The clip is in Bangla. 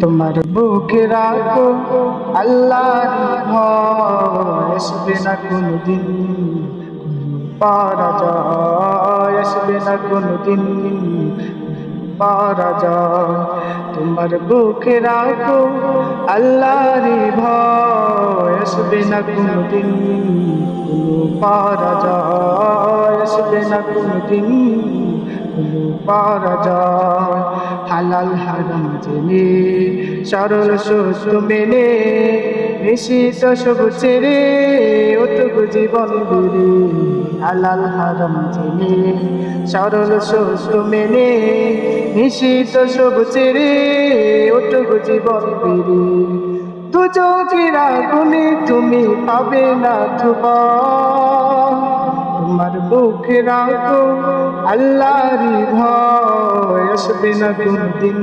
তোমার বুকে রাখো আল্লাহর ভয়, আসবে না কোনদিন পরাজয়, আসবে না কোনদিন পরাজয়। তোমার বুকে রাখো আল্লাহর ভয়, আসবে না কোনদিন কোনো পরাজয়, আসবে না কোনদিন কোনো পরাজয়। হালাল হারাম জেনে সরল সত্য মেনে নিষিদ্ধ সব ছেড়ে ওটুকু জীবন বেড়ে। হালাল হারাম জেনে সরল সত্য মেনে নিষিদ্ধ সব ছেড়ে ওটুকু জীবন বেড়ে। দু চোখের আগুনে তুমি পাবে না ধোঁয়া, তোমার বুকে রাখো আল্লাহর ভয়, আসবে না কোনদিন